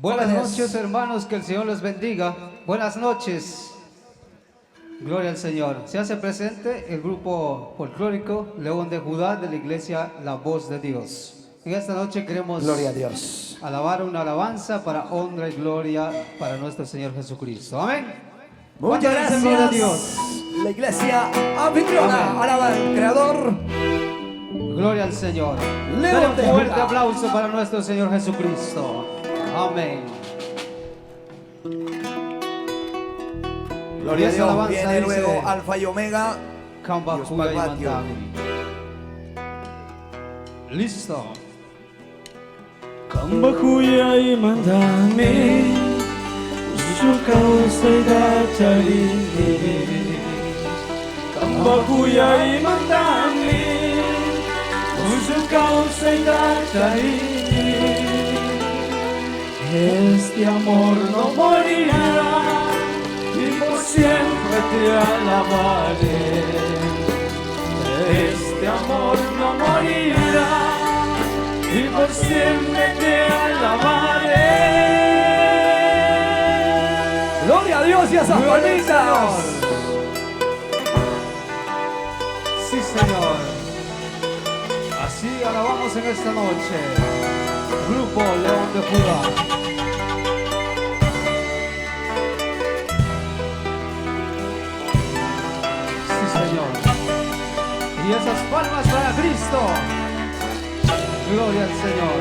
Buenas noches, hermanos, que el Señor los bendiga. Buenas noches. Gloria al Señor. Se hace presente el grupo folclórico León de Judá de la iglesia La Voz de Dios. En esta noche queremos gloria a Dios, alabar una alabanza para honra y gloria para nuestro Señor Jesucristo. Amén. Muchas gracias. Gloria a Dios. La iglesia anfitriona alaba al Creador. Gloria al Señor. León de Un fuerte Judá. aplauso para nuestro Señor Jesucristo. Amén. Gloria a esa Dios. alabanza Viene dice, luego Alfa y Omega. Kamba Dios Kuya y Patio. Mandami. Listo. Kamba Kuya y Mandami, Ushukau Seda Charini. Kamba Kuya y Mandami, Ushukau Seda Charini. Este amor no morirá y por siempre te alabaré. Este amor no morirá y por siempre te alabaré. Gloria a Dios y a esas palmitas. Sí, Señor. Así alabamos en esta noche. Grupo León de Judá. Sí, Señor. Y esas palmas para Cristo. Gloria al Señor.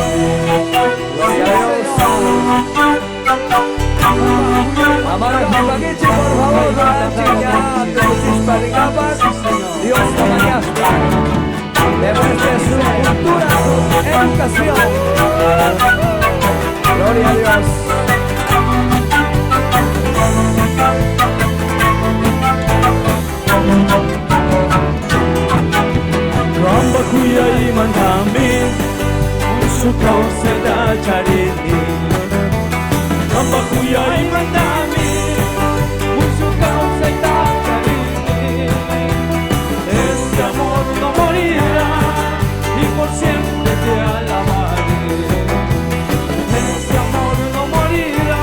Gloria a Dios. Amado Papaguichi, por favor, la chica de sus paricapas. Dios te demuestre su cultura, su educación. Gloria a Dios. Kamba Kuya y Mandami, Ushukau Seda Charini. Kamba Kuya y Mandami, Ushukau Seda Charini. Este amor no morirá y por siempre te alabaré. Este amor no morirá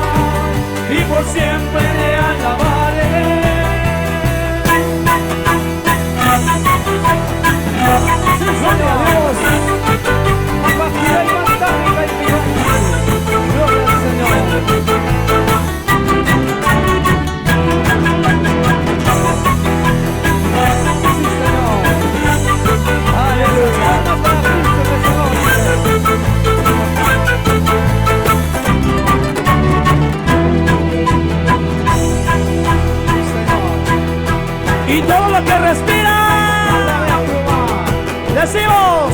y por siempre te alabaré. Gloria a Dios. Gloria al Señor. Sí, Señor. Aleluya. Palmas para Cristo en esta noche. Sí, Señor. Y todo lo que respira, decimos,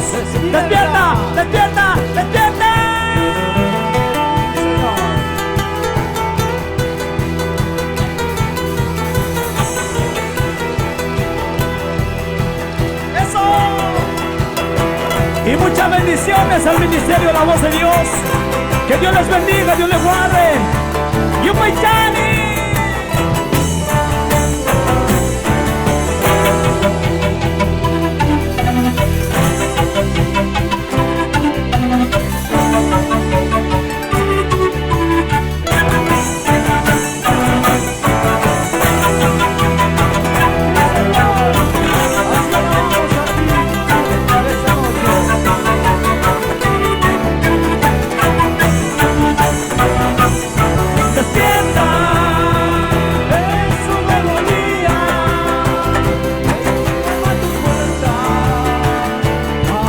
despierta, despierta, despierta. Eso. Y muchas bendiciones al ministerio de La Voz de Dios. Que Dios les bendiga, Dios les guarde. Yupaitani.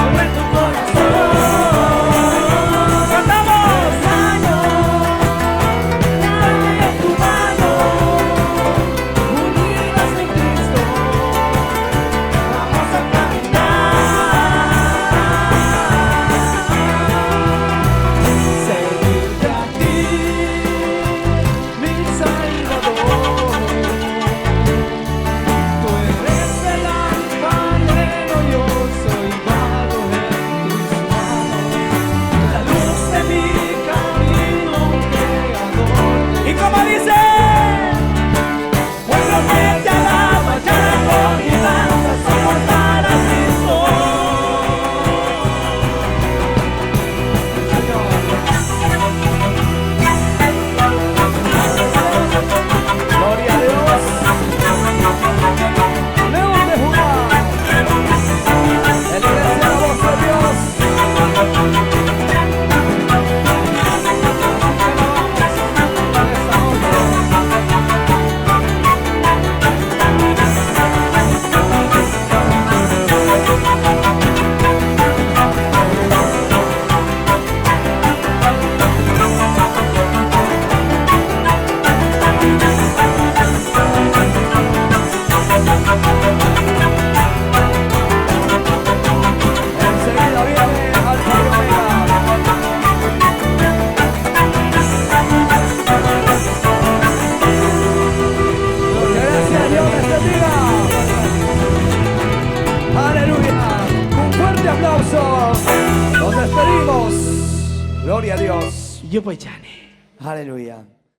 Abre tu Gloria a Dios. Yo voy Jani. Aleluya.